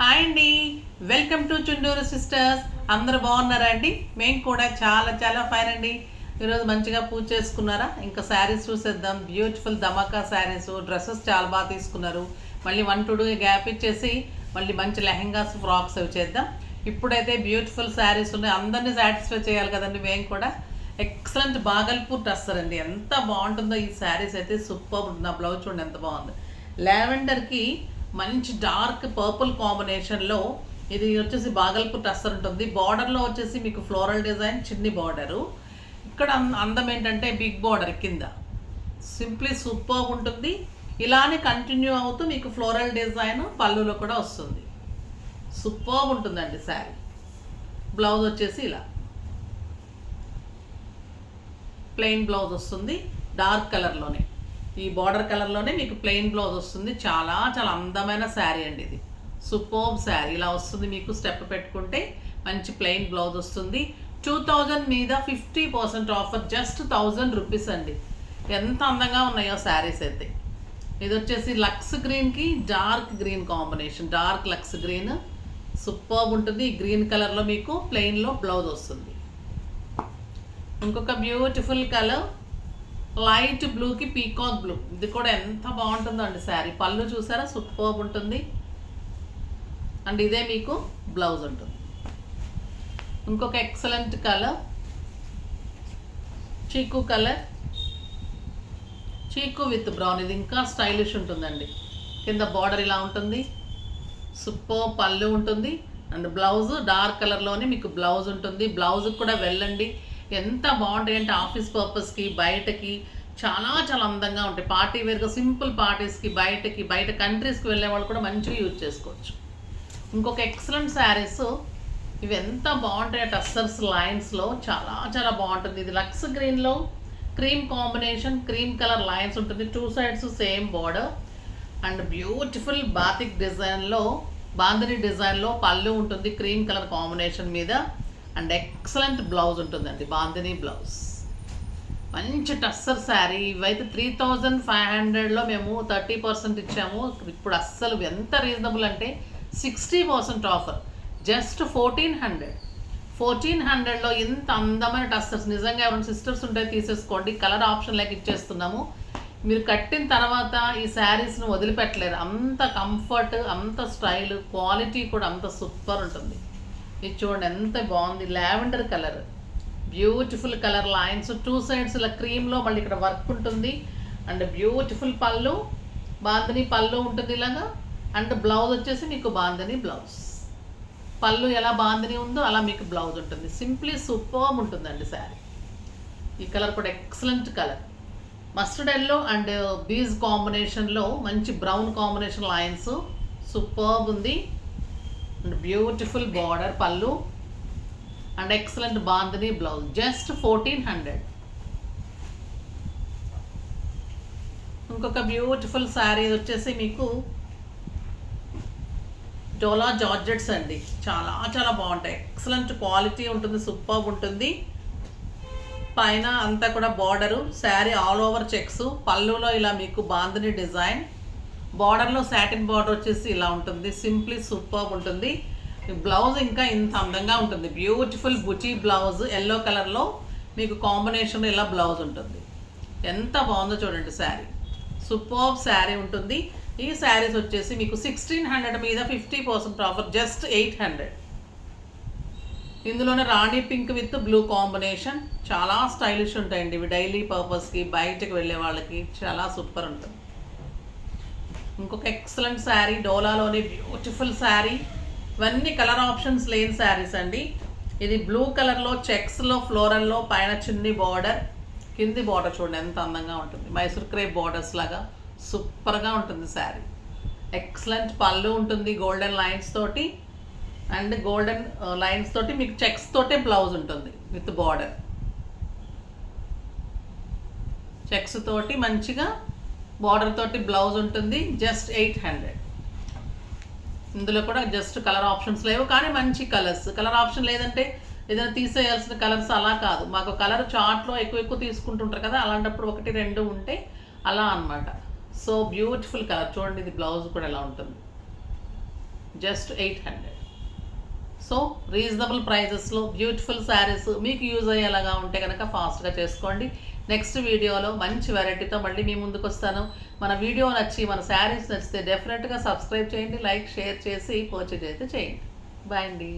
Hi అండి, welcome to Chunduru sisters. అందరూ బాగున్నారా అండి? మేము కూడా చాలా చాలా ఫైన్ అండి. ఈరోజు మంచిగా పూజ చేసుకున్నారా? ఇంకా శారీస్ చూసేద్దాం. బ్యూటిఫుల్ ధమాకా శారీస్, డ్రెస్సెస్ చాలా బాగా తీసుకున్నారు. మళ్ళీ 1 2 గ్యాప్ ఇచ్చేసి మళ్ళీ మంచి లెహెంగాస్, ఫ్రాక్స్ అవి చేద్దాం. ఇప్పుడైతే బ్యూటిఫుల్ శారీస్ ఉన్నాయి, అందరినీ సాటిస్ఫై చేయాలి కదండి. మేము కూడా ఎక్సలెంట్ బాగల్పూర్ టస్సర్ అండి. ఎంత బాగుంటుందో ఈ శారీస్ అయితే, సూపర్ ఉంటుంది. నా బ్లౌజ్ చూడండి ఎంత బాగుంది. లావెండర్కి మంచి డార్క్ పర్పుల్ కాంబినేషన్లో ఇది వచ్చేసి బాగల్పూర్ టస్సర్ ఉంటుంది. బార్డర్లో వచ్చేసి మీకు ఫ్లోరల్ డిజైన్, చిన్ని బార్డరు. ఇక్కడ అందం ఏంటంటే బిగ్ బార్డర్ కింద సింప్లీ సూపర్ ఉంటుంది. ఇలానే కంటిన్యూ అవుతూ మీకు ఫ్లోరల్ డిజైన్ పళ్ళులో కూడా వస్తుంది. సూపర్ ఉంటుందండి శారీ. బ్లౌజ్ వచ్చేసి ఇలా ప్లెయిన్ బ్లౌజ్ వస్తుంది, డార్క్ కలర్లోనే. ఈ బార్డర్ కలర్లోనే మీకు ప్లెయిన్ బ్లౌజ్ వస్తుంది. చాలా చాలా అందమైన శారీ అండి ఇది. సూపర్బ్ శారీ ఇలా వస్తుంది. మీకు స్టెప్ పెట్టుకుంటే మంచి ప్లెయిన్ బ్లౌజ్ వస్తుంది. 2000 మీద 50% ఆఫర్, జస్ట్ 1000 రూపీస్ అండి. ఎంత అందంగా ఉన్నాయో శారీస్ అయితే. ఇది వచ్చేసి లక్స్ గ్రీన్కి డార్క్ గ్రీన్ కాంబినేషన్, డార్క్ లక్స్ గ్రీన్ సూపర్బ్ ఉంటుంది. ఈ గ్రీన్ కలర్లో మీకు ప్లెయిన్లో బ్లౌజ్ వస్తుంది. ఇంకొక బ్యూటిఫుల్ కలర్ లైట్ బ్లూకి పీకాక్ బ్లూ, ఇది కూడా ఎంత బాగుంటుందో అండి శారీ. పళ్ళు చూసారా, సూపర్బ్ ఉంటుంది. అండ్ ఇదే మీకు బ్లౌజ్ ఉంటుంది. ఇంకొక ఎక్సలెంట్ కలర్ చీకు కలర్, చీకు విత్ బ్రౌన్. ఇది ఇంకా స్టైలిష్ ఉంటుందండి. కింద బార్డర్ ఇలా ఉంటుంది, సూపర్ పళ్ళు ఉంటుంది. అండ్ బ్లౌజ్ డార్క్ కలర్లోనే మీకు బ్లౌజ్ ఉంటుంది. బ్లౌజ్కి కూడా వెళ్ళండి. ఎంత బాగుంటాయి అంటే ఆఫీస్ పర్పస్కి, బయటకి చాలా చాలా అందంగా ఉంటాయి. పార్టీ వేర్గా సింపుల్ పార్టీస్కి, బయట కంట్రీస్కి వెళ్ళే వాళ్ళు కూడా మంచిగా యూజ్ చేసుకోవచ్చు. ఇంకొక ఎక్సలెంట్ శారీస్ ఇవి ఎంత బాగుంటాయి. టస్సర్స్ లైన్స్లో చాలా చాలా బాగుంటుంది. ఇది లక్స్ గ్రీన్లో cream combination, cream colour lines ఉంటుంది. 2 sides same border. And beautiful batik డిజైన్లో, బాందిని డిజైన్లో పళ్ళు ఉంటుంది క్రీమ్ కలర్ కాంబినేషన్ మీద. అండ్ ఎక్సలెంట్ బ్లౌజ్ ఉంటుందండి, బాందిని బ్లౌజ్. మంచి టస్సర్ శారీ. ఇవైతే 3500లో మేము 30% ఇచ్చాము. ఇప్పుడు అస్సలు ఎంత రీజనబుల్ అంటే 60% ఆఫర్, జస్ట్ 1400లో ఇంత అందమైన టస్సర్స్. నిజంగా ఎవరైనా సిస్టర్స్ ఉంటే తీసేసుకోండి. కలర్ ఆప్షన్ లేక ఇచ్చేస్తున్నాము. మీరు కట్టిన తర్వాత ఈ శారీస్ను వదిలిపెట్టలేరు. అంత కంఫర్ట్, అంత స్టైల్, క్వాలిటీ కూడా అంత సూపర్ ఉంటుంది. ఇది చూడండి ఎంత బాగుంది. Lavender colour, beautiful colour lines, 2 sides ఇలా క్రీమ్లో మళ్ళీ ఇక్కడ వర్క్ ఉంటుంది. అండ్ బ్యూటిఫుల్ పళ్ళు, బాందిని పళ్ళు ఉంటుంది ఇలాగా. అండ్ బ్లౌజ్ వచ్చేసి మీకు బాందిని బ్లౌజ్. పళ్ళు ఎలా బాందిని ఉందో అలా మీకు బ్లౌజ్ ఉంటుంది. సింప్లీ సూపర్బ్ ఉంటుందండి శారీ. ఈ కలర్ కూడా excellent colour. Mustard yellow and beige కాంబినేషన్లో మంచి బ్రౌన్ కాంబినేషన్ లైన్స్, సూపర్బ్ ఉంది. And beautiful border pallu and excellent bandhani blouse, just 1400. ఇంకొక బ్యూటిఫుల్ శారీ వచ్చేసి మీకు డోలా జార్జెట్స్ అండి. చాలా చాలా బాగుంటాయి. ఎక్సలెంట్ క్వాలిటీ ఉంటుంది, సూపర్బ్ ఉంటుంది. పైన అంతా కూడా border, sari all over checks. పళ్ళులో ఇలా మీకు బాందిని డిజైన్, బార్డర్లో సాటిన్ బార్డర్ వచ్చేసి ఇలా ఉంటుంది. సింప్లీ సూపర్బ్ ఉంటుంది. బ్లౌజ్ ఇంకా ఇంత అందంగా ఉంటుంది. బ్యూటిఫుల్ బుచీ బ్లౌజ్, ఎల్లో కలర్లో మీకు కాంబినేషన్ ఇలా బ్లౌజ్ ఉంటుంది. ఎంత బాగుందో చూడండి శారీ. సూపర్బ్ శారీ ఉంటుంది. ఈ శారీస్ వచ్చేసి మీకు 1600 మీద 50% ఆఫర్, జస్ట్ 800. ఇందులోనే రాణి పింక్ విత్ బ్లూ కాంబినేషన్. చాలా స్టైలిష్ ఉంటాయండి ఇవి. డైలీ పర్పస్కి, బయటకు వెళ్ళే వాళ్ళకి చాలా సూపర్ ఉంటుంది. ఇంకొక ఎక్సలెంట్ శారీ డోలాలోని బ్యూటిఫుల్ శారీ. ఇవన్నీ కలర్ ఆప్షన్స్ లేని శారీస్ అండి. ఇది బ్లూ కలర్లో చెక్స్లో ఫ్లోరల్లో పైన చిన్ని బార్డర్, కింది బార్డర్ చూడండి ఎంత అందంగా ఉంటుంది. మైసూర్ క్రేప్ బార్డర్స్ లాగా సూపర్గా ఉంటుంది శారీ. ఎక్సలెంట్ పళ్ళు ఉంటుంది గోల్డెన్ లైన్స్ తోటి. అండ్ గోల్డెన్ లైన్స్ తోటి మీకు చెక్స్ తోటే బ్లౌజ్ ఉంటుంది విత్ బార్డర్. చెక్స్ తోటి మంచిగా బార్డర్ తోటి బ్లౌజ్ ఉంటుంది, జస్ట్ 800. ఇందులో కూడా జస్ట్ కలర్ ఆప్షన్స్ లేవు, కానీ మంచి కలర్స్. కలర్ ఆప్షన్ లేదంటే ఏదైనా తీసేయాల్సిన కలర్స్ అలా కాదు. మాకు కలర్ చార్ట్లో ఎక్కువ తీసుకుంటుంటారు కదా, అలాంటప్పుడు 1 2 ఉంటే అలా అనమాట. సో బ్యూటిఫుల్ కలర్ చూడండి. ఇది బ్లౌజ్ కూడా ఎలా ఉంటుంది, జస్ట్ 800. సో రీజనబుల్ ప్రైజెస్లో బ్యూటిఫుల్ శారీస్ మీకు యూజ్ అయ్యేలాగా ఉంటే కనుక ఫాస్ట్గా చేసుకోండి. నెక్స్ట్ వీడియోలో మంచి వెరైటీతో మళ్ళీ మీ ముందుకు వస్తాను. మన వీడియో నచ్చి మన శారీస్ నచ్చితే డెఫినెట్గా సబ్స్క్రైబ్ చేయండి, లైక్ షేర్ చేసి పర్చేజ్ అయితే చేయండి. బాయ్ అండి.